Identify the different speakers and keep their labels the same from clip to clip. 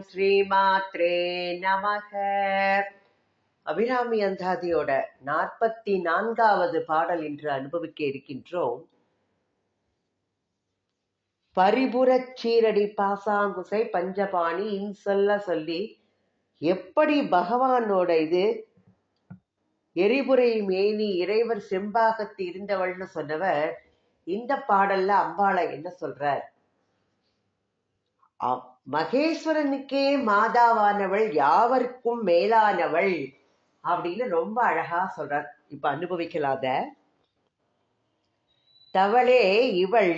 Speaker 1: ஸ்ரீமாத்ரே நமக. அபிராமி அந்தாதியோட 44வது பாடல் இன்று அனுபவிக்க இருக்கின்றோம். பரிபுரச் சீரடி பாசாங்குசை பஞ்சபாணி சொல்ல சொல்லி எப்படி பகவானோட இது எரிபுரை மேனி இறைவர் செம்பாகத்து இருந்தவள்னு சொன்னவர் இந்த பாடல்ல அம்பாளை என்ன சொல்றார்? மகேஸ்வரனுக்கே மாதாவானவள், யாவருக்கும் மேலானவள் அப்படின்னு ரொம்ப அழகா சொல்றார். இப்ப அனுபவிக்கலாத. தவளே இவள்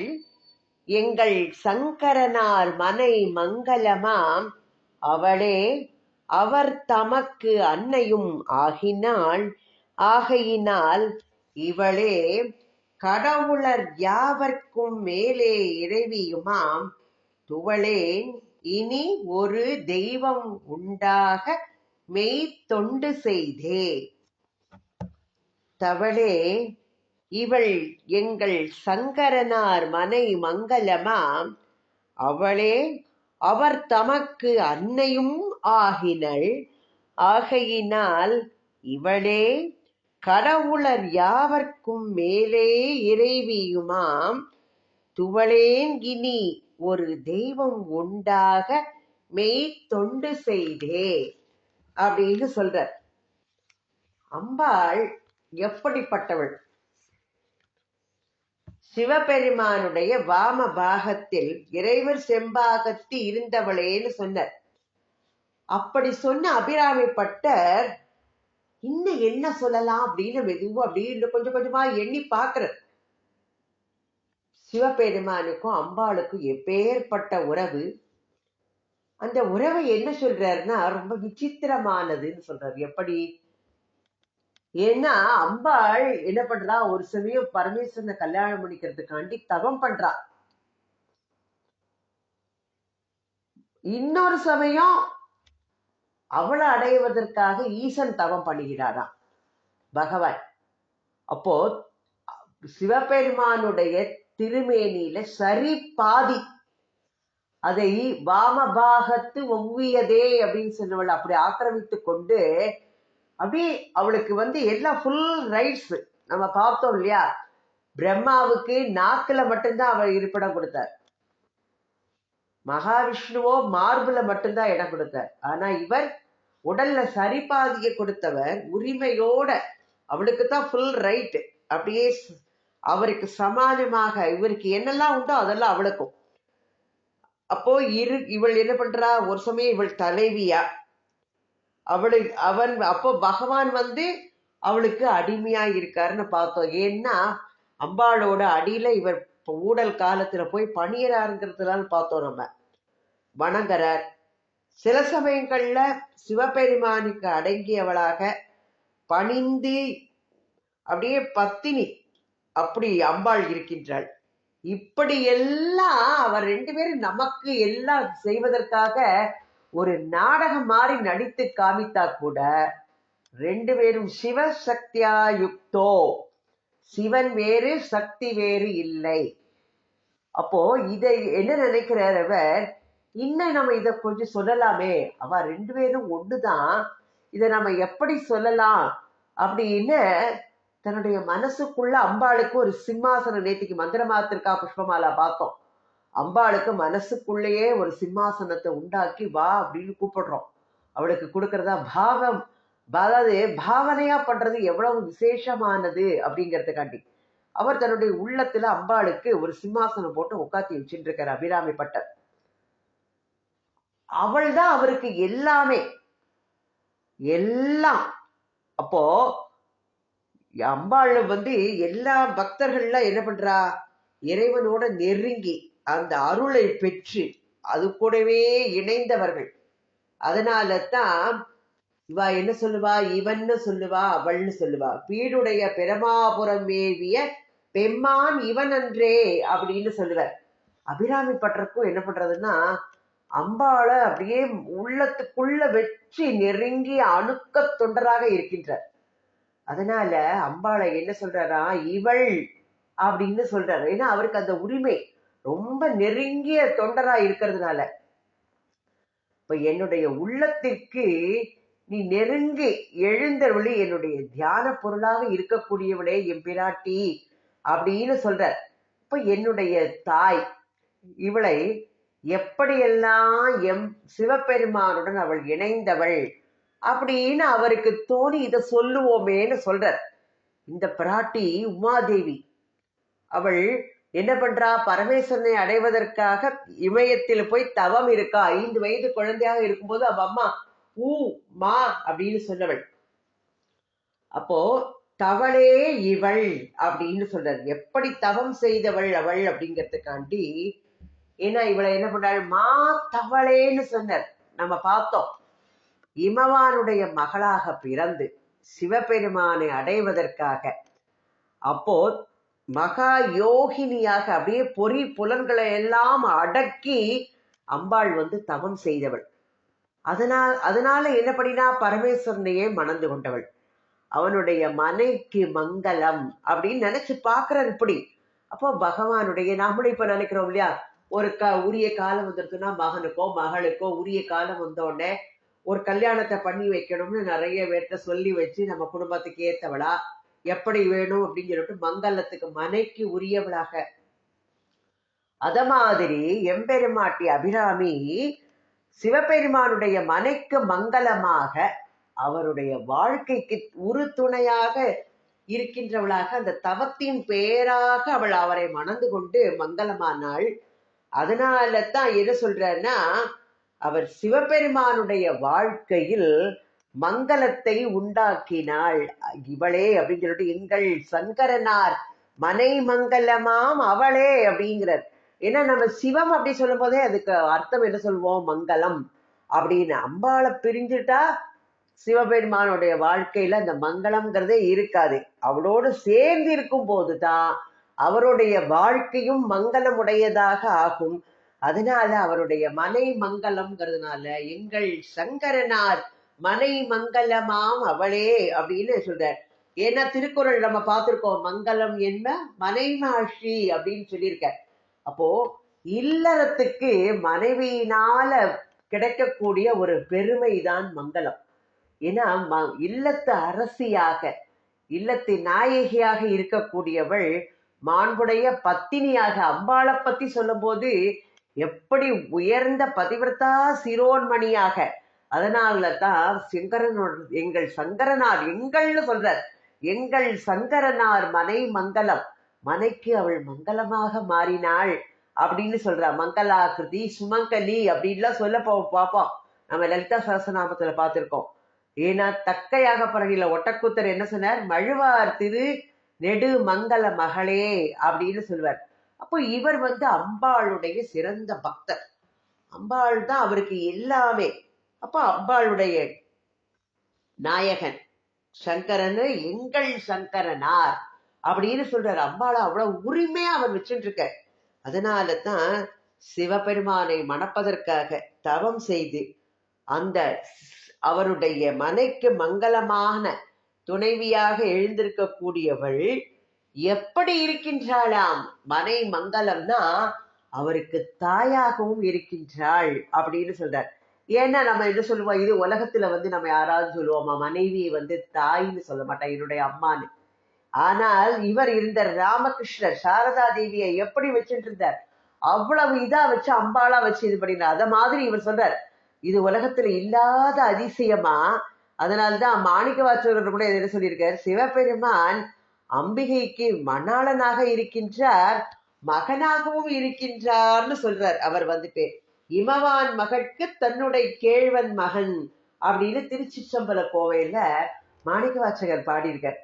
Speaker 1: எங்கள் சங்கரனார் மனை மங்களமாம், அவளே அவர் தமக்கு அன்னையும் ஆகையினால் இவளே கடவுளர் யாவர்க்கும் மேலே இறைவியுமாம், துவளேன் இனி ஒரு தெய்வம் உண்டாக மெய் தொண்டு செய்தே. தவளே இவள் எங்கள் சங்கரனார் மனை மங்களமாம், அவளே அவர் தமக்கு அன்னையும் ஆகையினால் இவளே கடவுளர் யாவர்க்கும் மேலே இறைவியுமாம், துவளேன் இனி ஒரு தெய்வம் உண்டாக மெய் தொண்டு செய்தே அப்படின்னு சொல்றார். அம்பாள் எப்படிப்பட்டவள்? சிவபெருமானுடைய வாம பாகத்தில் இறைவர் செம்பாகத்து இருந்தவளேன்னு சொன்னார். அப்படி சொன்ன அபிராமி பட்டர் இன்னும் என்ன சொல்லலாம் அப்படின்னு மெதுவா அப்படின்னு கொஞ்சம் கொஞ்சமா எண்ணி பாக்குற. சிவபெருமானுக்கும் அம்பாளுக்கும் எப்பேற்பட்ட உறவு, அந்த உறவை என்ன சொல்றாருன்னா ரொம்ப விசித்திரமானதுன்னு சொல்றாரு. எப்படி? ஏன்னா அம்பாள் என்ன பண்றா, ஒரு சமயம் பரமேஸ்வரனை கல்யாணம் பண்ணிக்கிறதுக்காண்டி தவம் பண்றா. இன்னொரு சமயம் அவளை அடைவதற்காக ஈசன் தவம் பண்ணுகிறாராம் பகவான். அப்போ சிவபெருமானுடைய திருமேனியில சரி பாதி அதை வாமபாகத்து ஒவ்வியதே அப்படின்னு சொன்னவள் அப்படி ஆக்கிரமித்து கொண்டு அப்படி அவளுக்கு எல்லாம் ஃபுல் ரைட்ஸ். நம்ம பார்த்தோம் இல்லையா, பிரம்மாவுக்கு நாக்குல மட்டும்தான் அவர் இருப்பிடம் கொடுத்தார், மகாவிஷ்ணுவோ மார்புல மட்டும்தான் இடம் கொடுத்தார். ஆனா இவர் உடல்ல சரிபாதிய கொடுத்தவர் உரிமையோட அவளுக்குத்தான் ஃபுல் ரைட். அப்படியே அவருக்கு சமானமாக இவருக்கு என்னெல்லாம் உண்டோ அதெல்லாம் அவளுக்கும். அப்போ இவள் என்ன பண்றா, ஒரு சமயம் இவள் தலைவியா, அப்போ பகவான் அவளுக்கு அடிமையா இருக்காருன்னு பார்த்தோம். ஏன்னா அம்பாளோட அடியில இவர் ஊடல் காலத்துல போய் பணியறாருங்கிறதுலாம் பார்த்தோம். நம்ம வணங்குறார். சில சமயங்கள்ல சிவபெருமானுக்கு அடங்கியவளாக பணிந்து அப்படியே பத்தினி அப்படி அம்பாள் இருக்கின்றாள். இப்படி எல்லாம் அவர் ரெண்டு பேரும் நமக்கு எல்லாம் செய்வதற்காக ஒரு நாடகம் மாதிரி நடித்து காமித்தா கூட ரெண்டு பேரும் சிவசக்தியா யுக்தோ, சிவன் வேறு சக்தி வேறு இல்லை. அப்போ இதை என்ன நினைக்கிறார் அவர், இன்னும் நம்ம இத கொஞ்சம் சொல்லலாமே, அவ ரெண்டு பேரும் ஒண்ணுதான், இதை நம்ம எப்படி சொல்லலாம் அப்படின்னு தன்னுடைய மனசுக்குள்ள அம்பாளுக்கு ஒரு சிம்மாசனம், நேத்திக்கு மந்திரமாத்திருக்கா புஷ்பமாலா பார்த்தோம், அம்பாளுக்கு மனசுக்குள்ளேயே ஒரு சிம்மாசனத்தை உண்டாக்கி வா அப்படின்னு கூப்பிடுறோம். அவளுக்கு கொடுக்கறதா பாவம், அதாவது பாவனையா பண்றது எவ்வளவு விசேஷமானது அப்படிங்கிறதுக்காண்டி அவர் தன்னுடைய உள்ளத்துல அம்பாளுக்கு ஒரு சிம்மாசனம் போட்டு உட்காத்தி வச்சுட்டு இருக்கார் அபிராமி பட்டர். அவள் தான் அவருக்கு எல்லாமே எல்லாம். அப்போ அம்பாள் எல்லா பக்தர்கள்லாம் என்ன பண்றா, இறைவனோட நெருங்கி அந்த அருளை பெற்று அது கூடவே இணைந்தவர்கள். அதனால தான் இவா என்ன சொல்லுவா, இவன்னு சொல்லுவா, அவள்னு சொல்லுவா. பீடுடைய பெருமாபுரம் மேவிய பெம்மான் இவன் அன்றே அப்படின்னு சொல்லுவார். அபிராமி பட்டருக்கும் என்ன பண்றதுன்னா அம்பாளை அப்படியே உள்ளத்துக்குள்ள வச்சு நெருங்கி அணுக்க தொண்டராக இருக்கின்றார். அதனால அம்பாளை என்ன சொல்றாரா, இவள் அப்படின்னு சொல்றாரு. ஏன்னா அவருக்கு அந்த உரிமை ரொம்ப நெருங்கிய தொண்டரா இருக்கிறதுனால. இப்ப என்னுடைய உள்ளத்திற்கு நீ நெருங்கி எழுந்தருளி என்னுடைய தியான பொருளாக இருக்கக்கூடியவளே எம்பிராட்டி அப்படின்னு சொல்ற. இப்ப என்னுடைய தாய் இவளை எப்படியெல்லாம் சிவபெருமானுடன் அவள் இணைந்தவள் அப்படின்னு அவருக்கு தோணி இதை சொல்லுவோமேன்னு சொல்றார். இந்த பிராட்டி உமாதேவி அவள் என்ன பண்றா, பரமேஸ்வரனை அடைவதற்காக இமயத்தில் போய் தவம் இருக்கா. 5 வயது குழந்தையாக இருக்கும்போது அவ அம்மா ஊ மா அப்படின்னு சொன்னவள். அப்போ தவளே இவள் அப்படின்னு சொல்றாரு. எப்படி தவம் செய்தவள் அவள் அப்படிங்கிறதுக்காண்டி, ஏன்னா இவளை என்ன பண்றாள், மா தவளேன்னு சொன்னார். நம்ம பார்த்தோம், இமவானுடைய மகளாக பிறந்து சிவபெருமானை அடைவதற்காக அப்போ மகா யோகினியாக அப்படியே பொறி புலன்களை எல்லாம் அடக்கி அம்பாள் தவம் செய்தவள். அதனால என்ன பண்ணினா, பரமேஸ்வரனையே மணந்து கொண்டவள். அவனுடைய மனைக்கு மங்களம் அப்படின்னு நினைச்சு பாக்குறாரு இப்படி. அப்போ பகவானுடைய, நம்மளும் இப்ப நினைக்கிறோம் இல்லையா, ஒரு உரிய காலம் வந்துருச்சுன்னா மகனுக்கோ மகளுக்கோ உரிய காலம் வந்தோடனே ஒரு கல்யாணத்தை பண்ணி வைக்கணும்னு நிறைய பேர்த்த சொல்லி வச்சு நம்ம குடும்பத்துக்கு ஏத்தவளா எப்படி வேணும் அப்படின்னு சொல்லிட்டு மங்களத்துக்கு மனைக்கு உரியவளாக, அத மாதிரி எம்பெருமாட்டி அபிராமி சிவபெருமானுடைய மனைக்கு மங்களமாக அவருடைய வாழ்க்கைக்கு உறுதுணையாக இருக்கின்றவளாக அந்த தவத்தின் பேராக அவள் அவரை மணந்து கொண்டு மங்களமானாள். அதனால தான் என்ன சொல்றன்னா, அவர் சிவபெருமானுடைய வாழ்க்கையில் மங்களத்தை உண்டாக்கினாள் இவளே அப்படின்னு சொல்லிட்டு, எங்கள் சங்கரனார் மனை மங்களமாம் அவளே அப்படிங்கிறார். ஏன்னா நம்ம சிவம் அப்படி சொல்லும் போதே அதுக்கு அர்த்தம் என்ன சொல்லுவோம், மங்களம் அப்படின்னு. அம்பாளை பிரிஞ்சுட்டா சிவபெருமானுடைய வாழ்க்கையில அந்த மங்களம்ங்கிறதே இருக்காது. அவளோடு சேர்ந்து இருக்கும் போதுதான் அவருடைய வாழ்க்கையும் மங்களமுடையதாக ஆகும். அதனால அவருடைய மனை மங்களம்ங்கிறதுனால எங்கள் சங்கரனார் மனை மங்களமாம் அவளே அப்படின்னு சொல்றார். ஏன்னா திருக்குறள் நம்ம பார்த்திருக்கோம், மங்களம் என்ன மனைமாஷி அப்படின்னு சொல்லியிருக்க. அப்போ இல்லறத்துக்கு மனைவியினால கிடைக்கக்கூடிய ஒரு பெருமைதான் மங்களம். ஏன்னா இல்லத்து அரசியாக இல்லத்து நாயகியாக இருக்கக்கூடியவள் மாண்புடைய பத்தினியாக அம்பாளை பத்தி சொல்லும் போது எப்படி உயர்ந்த பதிவிரதா சிரோன்மணியாக. அதனாலதான் எங்கள் சங்கரனார், எங்கள்னு சொல்றார், எங்கள் சங்கரனார் மனை மங்களம், மனைக்கு அவள் மங்களமாக மாறினாள் அப்படின்னு சொல்றா. மங்களாகிருதி சுமங்கலி அப்படின்லாம் சொல்ல பார்ப்போம், நம்ம லலிதா சகஸ்ரநாமத்துல பார்த்திருக்கோம். ஏன்னா தக்கையாக பரணியில ஒட்டக்கூத்தர் என்ன சொன்னார், மழுவார் திரு நெடு மங்கள மகளே அப்படின்னு சொல்வார். அப்போ இவர் அம்பாளுடைய சிறந்த பக்தர், அம்பாள் தான் அவருக்கு எல்லாமே. அப்ப அம்பாளுடைய நாயகன் சங்கரன், எங்கள் சங்கரனார் அப்படின்னு சொல்றாரு. அம்பாளை அவ்வளவு உரிமையா அவர் வச்சுட்டு இருக்க. அதனால தான் சிவபெருமானை மணப்பதற்காக தவம் செய்து அந்த அவருடைய மனைக்கு மங்களமான துணைவியாக எழுந்திருக்கக்கூடியவள் எப்படி இருக்கின்றாளாம், மனை மங்களம்னா அவருக்கு தாயாகவும் இருக்கின்றாள் அப்படின்னு சொல்றார். ஏன்னா நம்ம என்ன சொல்லுவோம், இது உலகத்துல நம்ம யாராவது சொல்லுவோமா, மனைவியை தாய்ன்னு சொல்ல மாட்டோம், என்னுடைய அம்மான்னு. ஆனால் இவர் இருந்த ராமகிருஷ்ணர் சாரதா தேவியை எப்படி வச்சுட்டு இருந்தார், அவ்வளவு இதா வச்சு அம்பாளா வச்சு இது பண்ணினார். அத மாதிரி இவர் சொல்றார், இது உலகத்துல இல்லாத அதிசயமா. அதனால்தான் மாணிக்க வாசகர் கூட என்ன சொல்லியிருக்கார், சிவபெருமான் அம்பிகைக்கு மணாளனாக இருக்கின்றார், மகனாகவும் இருக்கின்றார்னு சொல்றார். அவர் இமவான் மகற்கு தன்னுடைய கேழ்வன் மகன் அப்படின்னு திருச்சிற்றம்பல கோவையில மாணிக்க வாசகர் பாடியிருக்கார்.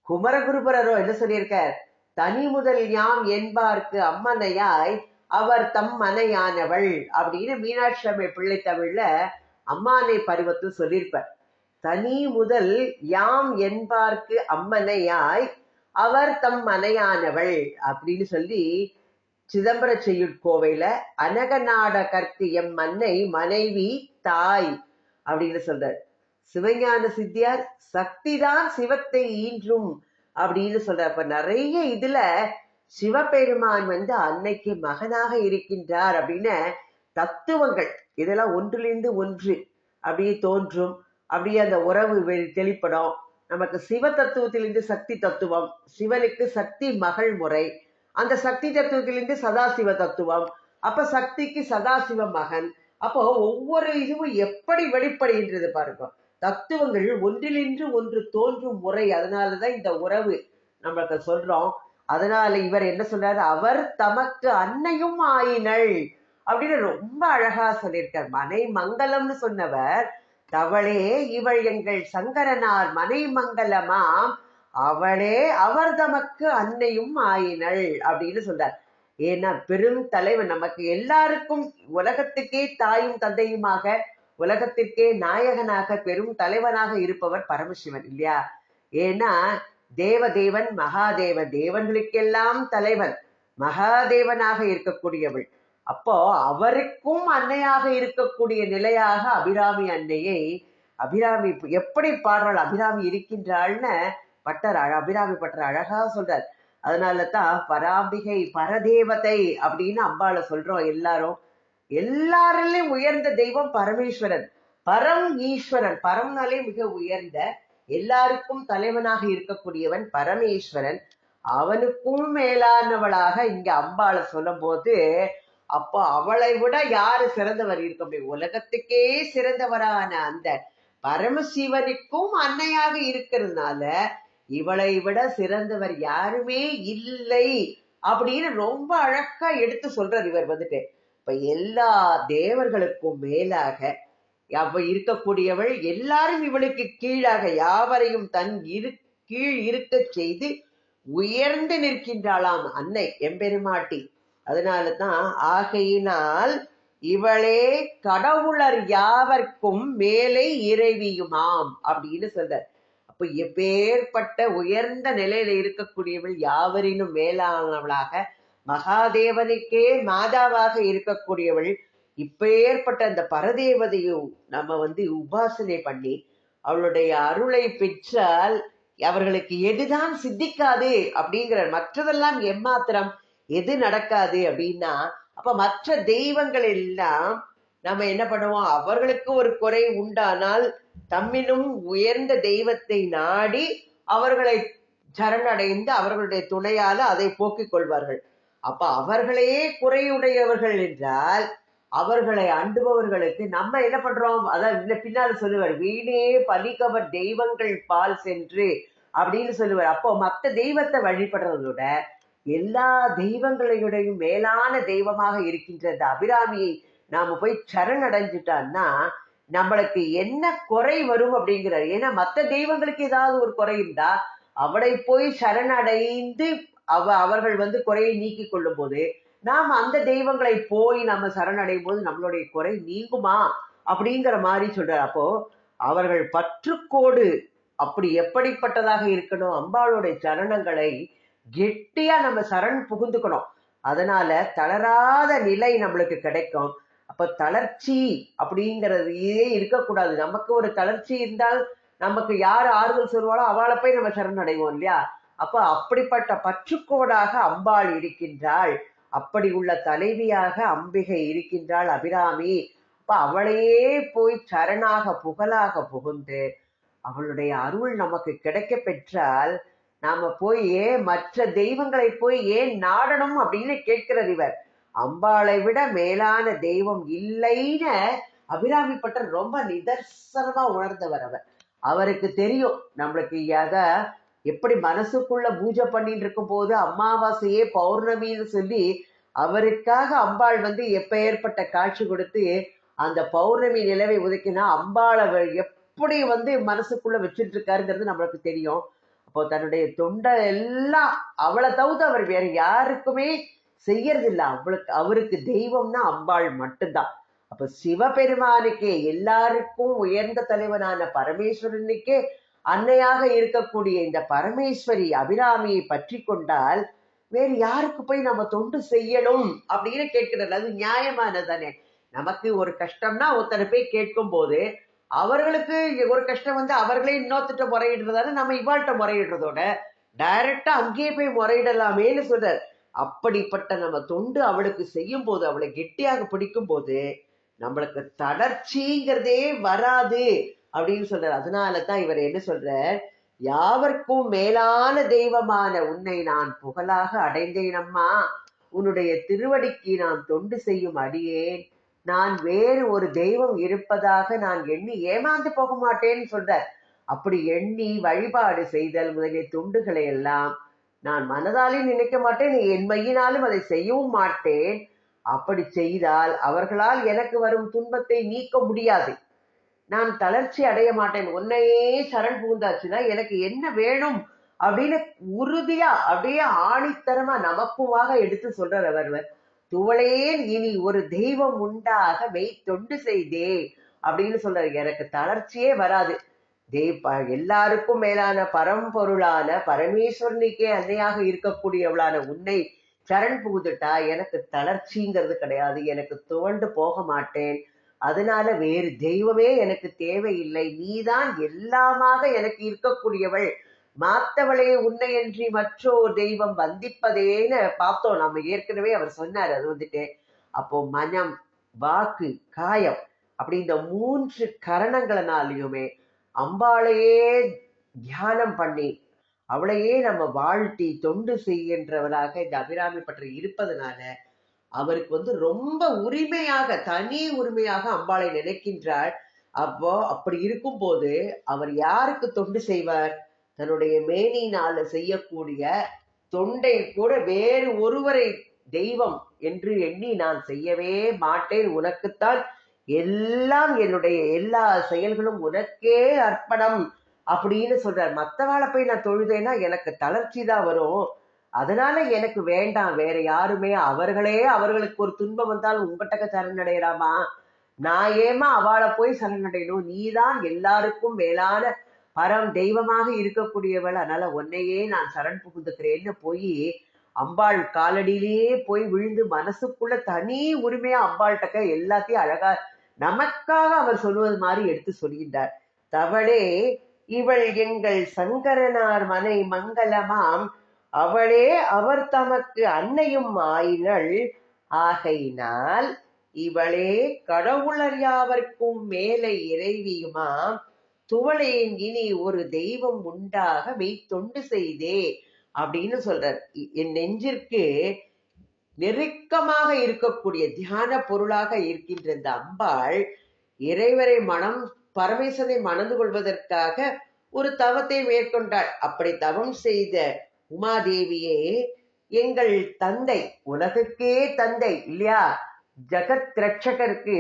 Speaker 1: குமரகுருபரரோ என்ன சொல்லியிருக்கார், தனி முதல் யாம் என்பார்க்கு அம்மனையாய் அவர் தம் மனையானவள் அப்படின்னு மீனாட்சி அம்மை பிள்ளை தமிழ்ல அம்மானை பருவத்தில் சொல்லியிருப்பார். தனி முதல் யாம் என்பார்க்கு அம்மனையாய் அவர் தம் மனையானவள் அப்படின்னு சொல்லி சிதம்பர செய்யுட்கோவையில அனகநாட கற்கு எம் மன்னை மனைவி தாய் அப்படின்னு சொல்றார். சிவஞான சித்தியார் சக்திதான் சிவத்தை ஈன்றும் அப்படின்னு சொல்றார். அப்ப நிறைய இதுல சிவபெருமான் அன்னைக்கு மகனாக இருக்கின்றார் அப்படின்னு தத்துவங்கள் இதெல்லாம் ஒன்றிலிருந்து ஒன்று அப்படியே தோன்றும், அப்படியே அந்த உறவு தெளிப்படும். நமக்கு சிவ தத்துவத்திலிருந்து சக்தி தத்துவம், சிவனுக்கு சக்தி மகள் முறை, அந்த சக்தி தத்துவத்திலிருந்து சதாசிவ தத்துவம், அப்ப சக்திக்கு சதாசிவ மகன். அப்போ ஒவ்வொரு இதுவும் எப்படி வெளிப்படுகின்றது பாருங்க. தத்துவங்கள் ஒன்றிலின்று ஒன்று தோன்றும் முறை. அதனாலதான் இந்த உறவு நம்மளுக்கு சொல்றோம். அதனால இவர் என்ன சொல்றாரு, அவர் தமக்கு அன்னையும் ஆயினள் அப்படின்னு ரொம்ப அழகா சொல்லியிருக்கார். மனை மங்கலம்னு சொன்னவர், தவளே இவள் எங்கள் சங்கரனார் மனை மங்கலமாம், அவளே அவர் தமக்கு அன்னையும் ஆயினள் அப்படின்னு சொல்றார். ஏன்னா பெரும் தலைவன், நமக்கு எல்லாருக்கும் உலகத்துக்கே தாயும் தந்தையுமாக, உலகத்திற்கே நாயகனாக பெரும் தலைவனாக இருப்பவர் பரமசிவன் இல்லையா? ஏன்னா தேவதேவன் மகாதேவன், தேவன்களுக்கெல்லாம் தலைவன், மகாதேவனாக இருக்கக்கூடியவள். அப்போ அவருக்கும் அன்னையாக இருக்கக்கூடிய நிலையாக அபிராமி அன்னையை, அபிராமி எப்படி பாடுறாள், அபிராமி இருக்கின்றாள்னு பட்டர் அபிராமி பட்டர் அழகா சொல்றார். அதனாலதான் பராம்பிகை பரதேவதை அப்படின்னு அம்பாளை சொல்றோம் எல்லாரும். எல்லாரிலும் உயர்ந்த தெய்வம் பரமேஸ்வரன், பரம் ஈஸ்வரன். பரம்னாலே மிக உயர்ந்த, எல்லாருக்கும் தலைவனாக இருக்கக்கூடியவன் பரமேஸ்வரன். அவனுக்கும் மேலானவளாக இங்க அம்பாளை சொல்லும் போது, அப்போ அவளை விட யாரு சிறந்தவர் இருக்க முடியும்? உலகத்துக்கே சிறந்தவரான அந்த பரமசிவனுக்கும் அன்னையாக இருக்கிறதுனால இவளை விட சிறந்தவர் யாருமே இல்லை அப்படின்னு ரொம்ப அழகா எடுத்து சொல்றார் இவர் வந்துட்டு. இப்ப எல்லா தேவர்களுக்கும் மேலாக அவ இருக்கக்கூடியவள், எல்லாரும் இவளுக்கு கீழாக யாவரையும் தன் கீழ் இருக்க செய்து உயர்ந்து நிற்கின்றாளாம் அன்னை எம்பெருமாட்டி. அதனாலதான் ஆகையினால் இவளே கடவுளர் யாவர்க்கும் மேலே இறைவியுமாம் அப்படின்னு சொல்றார். அப்ப எப்பேற்பட்ட உயர்ந்த நிலையில இருக்கக்கூடியவள், யாவரினும் மேலானவளாக, மகாதேவனுக்கே மாதாவாக இருக்கக்கூடியவள். இப்பேற்பட்ட அந்த பரதேவதையும் நம்ம உபாசனை பண்ணி அவளுடைய அருளை பெற்றால் அவர்களுக்கு எதுதான் சித்திக்காது அப்படிங்கிற, மற்றதெல்லாம் எம்மாத்திரம், எது நடக்காது அப்படின்னா, அப்ப மற்ற தெய்வங்கள் எல்லாம் நம்ம என்ன பண்ணுவோம், அவர்களுக்கு ஒரு குறை உண்டானால் தம்மினும் உயர்ந்த தெய்வத்தை நாடி அவர்களை சரணடைந்து அவர்களுடைய துணையால அதை போக்கிக் கொள்வார்கள். அப்ப அவர்களே குறையுடையவர்கள் என்றால் அவர்களை அண்டுபவர்களுக்கு நம்ம என்ன பண்றோம், அதான் பின்னால் சொல்லுவார், வீணே பலிகவர் தெய்வங்கள் பால் சென்று அப்படின்னு சொல்லுவார். அப்போ மற்ற தெய்வத்தை வழிபடுறதோட எல்லா தெய்வங்களையுடையும் மேலான தெய்வமாக இருக்கின்ற அந்த அபிராமியை நாம போய் சரணடைஞ்சிட்டான்னா நம்மளுக்கு என்ன குறை வரும் அப்படிங்கிறார். ஏன்னா மற்ற தெய்வங்களுக்கு ஏதாவது ஒரு குறை இருந்தா அவளை போய் சரணடைந்து அவர்கள் குறையை நீக்கி கொள்ளும் போது நாம் அந்த தெய்வங்களை போய் நம்ம சரணடையும் போது நம்மளுடைய குறை நீங்குமா அப்படிங்கிற மாதிரி சொல்றார். அப்போ அவர்கள் பற்றுக்கோடு அப்படி எப்படிப்பட்டதாக இருக்கணும், அம்பாளுடைய சரணங்களை கெட்டியா நம்ம சரண் புகுந்துக்கணும். அதனால தளராத நிலை நம்மளுக்கு கிடைக்கும். அப்ப தளர்ச்சி அப்படிங்கிறது இருக்கக்கூடாது. நமக்கு ஒரு தளர்ச்சி இருந்தால் நமக்கு யார் ஆறுதல் சொல்வாளோ அவளை போய் நம்ம சரணடைவோம் இல்லையா? அப்ப அப்படிப்பட்ட பற்றுக்கோடாக அம்பாள் இருக்கின்றாள். அப்படி உள்ள தலைவியாக அம்பிகை இருக்கின்றாள் அபிராமி. அப்ப அவளையே போய் சரணாக புகழாக புகுந்து அவளுடைய அருள் நமக்கு கிடைக்க பெற்றால் நாம போய் மற்ற தெய்வங்களை போய் ஏன் நாடணும் அப்படின்னு கேட்கிறார் இவர். அம்பாளை விட மேலான தெய்வம் இல்லைன்னு அபிராமி பட்டர் ரொம்ப நிதர்சனமா உணர்ந்தவர் அவர். அவருக்கு தெரியும் நம்மளுக்கு எப்படி மனசுக்குள்ள பூஜை பண்ணிட்டு இருக்கும் போது அமாவாசையே பௌர்ணமின்னு சொல்லி அவருக்காக அம்பாள் எப்ப ஏற்பட்ட காட்சி கொடுத்து அந்த பௌர்ணமி நிலவை உதைக்கினா அம்பாளை எப்படி மனசுக்குள்ள வச்சுட்டு இருக்காருங்கிறது நம்மளுக்கு தெரியும். அப்போ தன்னுடைய தொண்டை எல்லாம் அவளை தவிர அவர் வேற யாருக்குமே செய்யறதில்லை. அவருக்கு தெய்வம்னா அம்பாள் மட்டும்தான். அப்ப சிவபெருமானுக்கே, எல்லாருக்கும் உயர்ந்த தலைவனான பரமேஸ்வரனுக்கே அன்னையாக இருக்கக்கூடிய இந்த பரமேஸ்வரி அபிராமியை பற்றி கொண்டால் வேறு யாருக்கு போய் நம்ம தொண்டு செய்யணும் அப்படின்னு கேட்கிறது அது நியாயமானதானே? நமக்கு ஒரு கஷ்டம்னா ஒருத்தனை போய் கேட்கும் போது அவர்களுக்கு ஒரு கஷ்டம் அவர்களே இன்னொருத்த முறையிடுறதால நம்ம இவாள்கிட்ட முறையிடுறதோட டைரக்டா அங்கேயே போய் முறையிடலாமேன்னு சொல்றார். அப்படிப்பட்ட நம்ம தொண்டு அவளுக்கு செய்யும் போது, அவளை கெட்டியாக பிடிக்கும் போது நம்மளுக்கு தளர்ச்சிங்கிறதே வராது அப்படின்னு சொல்றார். அதனாலதான் இவர் என்ன சொல்றார், யாவர்க்கும் மேலான தெய்வமான உன்னை நான் புகழாக அடைந்தேனம்மா, உன்னுடைய திருவடிக்கு நான் தொண்டு செய்யும் அடியேன், நான் வேறு ஒரு தெய்வம் இருப்பதாக நான் எண்ணி ஏமாந்து போக மாட்டேன்னு சொல்றார். அப்படி எண்ணி வழிபாடு செய்தல் முதலிய தொண்டுகளை எல்லாம் நான் மனதாலே நினைக்க மாட்டேன், என் மையினாலும் அதை செய்யவும் மாட்டேன். அப்படி செய்தால் அவர்களால் எனக்கு வரும் துன்பத்தை நீக்க முடியாது, நான் தளர்ச்சி அடைய மாட்டேன். உன்னையே சரண் புகுந்தாச்சுன்னா எனக்கு என்ன வேணும் அப்படின்னு உறுதியா அப்படியே ஆணித்தரமா நமக்குமாக எடுத்து சொல்றார் அவர். துவளேன் இனி ஒரு தெய்வம் உண்டாக மெய் தொண்டு செய்தே அப்படின்னு சொல்றாரு. எனக்கு தளர்ச்சியே வராது. எல்லாருக்கும் மேலான பரம்பொருளான பரமேஸ்வரனுக்கே அன்னையாக இருக்கக்கூடியவளான உன்னை சரண் புகுதுட்டா எனக்கு தளர்ச்சிங்கிறது கிடையாது, எனக்கு துவண்டு போக மாட்டேன். அதனால வேறு தெய்வமே எனக்கு தேவையில்லை, நீதான் எல்லாமாக எனக்கு இருக்கக்கூடியவள், மாத்தவளே உன்னையன்றி மற்றொரு தெய்வம் வந்திப்பதேன்னு பார்த்தோம். நம்ம ஏற்கனவே அவர் சொன்னார். அது அப்போ மனம், வாக்கு, காயம் அப்படி இந்த 3 கரணங்களினாலையுமே அம்பாளையே தியானம் பண்ணி அவளையே நம்ம வாழ்த்தி தொண்டு செய்கின்றவராக இந்த அபிராமி பற்றி இருப்பதனால அவருக்கு ரொம்ப உரிமையாக, தனி உரிமையாக அம்பாளை நினைக்கின்றாள். அப்போ அப்படி இருக்கும் போது அவர் யாருக்கு தொண்டு செய்வார்? தன்னுடைய மேனியினால செய்யக்கூடிய தொண்டை கூட வேறு ஒருவரை தெய்வம் என்று எண்ணி நான் செய்யவே மாட்டேன், உனக்குத்தான் எல்லாம், என்னுடைய எல்லா செயல்களும் உனக்கே அர்ப்பணம் அப்படின்னு சொல்றார். மற்றவாளை போய் நான் தொழுதேன்னா எனக்கு தளர்ச்சி தான் வரும், அதனால எனக்கு வேண்டாம் வேற யாருமே, அவர்களுக்கு ஒரு துன்பம் வந்தால் உங்ககிட்ட சரணடையலாமா, நான் ஏமா அவளை போய் சரணடையணும், நீதான் எல்லாருக்கும் மேலான பரம் தெய்வமாக இருக்கக்கூடியவள், அதனால உன்னையே நான் சரண் புகுந்துக்கிறேன்னு போய் அம்பாள் காலடியிலேயே போய் விழுந்து மனசுக்குள்ள தனி உரிமையா அம்பாள்கிட்ட எல்லாத்தையும் அழகா நமக்காக அவர் சொல்லுவது மாதிரி எடுத்து சொல்கின்றார். தவளே இவள் எங்கள் சங்கரனார் மனை மங்களமாம், அவளே அவர் தமக்கு அன்னையும் ஆயினள், ஆகையினால் இவளே கடவுளர் யாவர்க்கும் மேலே இறைவியுமாம், துவளேன் இனி ஒரு தெய்வம் உண்டாக மெய் தொண்டு செய்தே அப்படின்னு சொல்றார். என் நெஞ்சிற்கு நெருக்கமாக இருக்கக்கூடிய தியான பொருளாக இருக்கின்ற இந்த அம்பாள் இறைவரை பரமேஸ்வரனை மணந்து கொள்வதற்காக ஒரு தவத்தை மேற்கொண்டாள். அப்படி தவம் செய்த உமாதேவியே எங்கள் தந்தை, உலகுக்கே தந்தை இல்லையா, ஜகத் ரட்சகருக்கு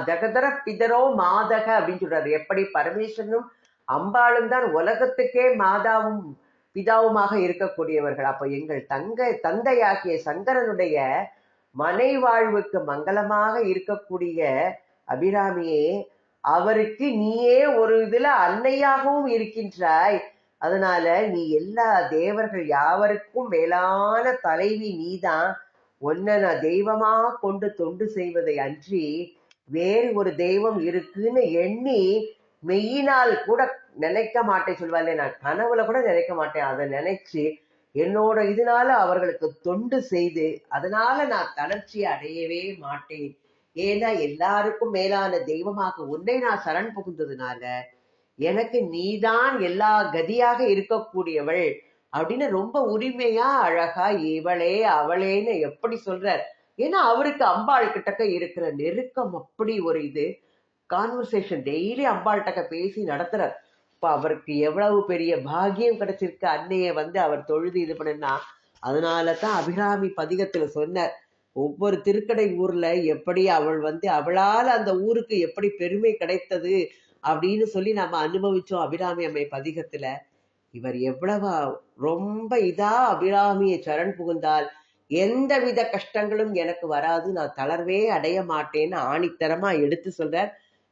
Speaker 1: ஜகதர பிதரோ மாதக அப்படின்னு சொல்றாரு. எப்படி பரமேஸ்வரனும் அம்பாளும் தான் உலகத்துக்கே மாதாவும் பிதாவுமாக இருக்கக்கூடியவர்கள். அப்ப எங்கள் தந்தையாகிய சங்கரனுடைய மனை வாழ்வுக்கு மங்களமாக இருக்கக்கூடிய அபிராமியே, அவருக்கு நீயே ஒரு இதுல அன்னையாகவும் இருக்கின்றாய், அதனால நீ எல்லா தேவர்கள் யாவருக்கும் மேலான தலைவி நீதான், உன்னை நான் தெய்வமா கொண்டு தொண்டு செய்வதை அன்றி வேறு ஒரு தெய்வம் இருக்குன்னு எண்ணி மெய்யினால் கூட நினைக்க மாட்டேன் சொல்வாள், நான் கனவுல கூட நினைக்க மாட்டேன், அதை நினைச்சு என்னோட இதனால அவர்களுக்கு தொண்டு செய்து அதனால நான் தளர்ச்சி அடையவே மாட்டேன். ஏன்னா எல்லாருக்கும் மேலான தெய்வமாக உன்னை நான் சரண் புகுந்ததுனால எனக்கு நீதான் எல்லா கதியாக இருக்கக்கூடியவள் அப்படின்னு ரொம்ப உரிமையா அழகா இவளே அவளேன்னு எப்படி சொல்றார். ஏன்னா அவருக்கு அம்பாள் கிட்டக்க இருக்கிற நெருக்கம் அப்படி ஒரு இது கான்வர்சேஷன் டெய்லி அம்பாள்கிட்ட பேசி நடத்துறார். இப்ப அவருக்கு எவ்வளவு பெரிய பாக்கியம் கிடைச்சிருக்கு, அன்னைய அவர் தொழுது இது பண்ணுனா. அதனாலதான் அபிராமி பதிகத்துல சொன்னார், ஒவ்வொரு திருக்கடை ஊர்ல எப்படி அவள் அவளால் அந்த ஊருக்கு எப்படி பெருமை கிடைத்தது அப்படின்னு சொல்லி நம்ம அனுபவிச்சோம் அபிராமி அம்மை பதிகத்துல. இவர் எவ்வளவா ரொம்ப இதா அபிராமியை சரண் புகுந்தால் எந்தவித கஷ்டங்களும் எனக்கு வராது, நான் தளர்வே அடைய மாட்டேன்னு ஆணித்தரமா எடுத்து சொல்றார்.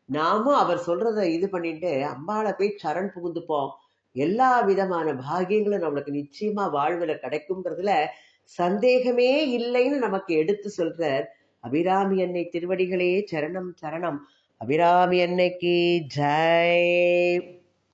Speaker 1: நாமும் அவர் சொல்றத இது பண்ணிட்டு அம்பாளை போய் சரண் புகுந்துப்போம், எல்லா விதமான பாகியங்களும் நம்மளுக்கு நிச்சயமா வாழ்வுல கிடைக்குங்கிறதுல சந்தேகமே இல்லைன்னு நமக்கு எடுத்து சொல்றார். அபிராமி அன்னை திருவடிகளே சரணம் சரணம். அபிராமி அன்னைக்கு ஜெய்.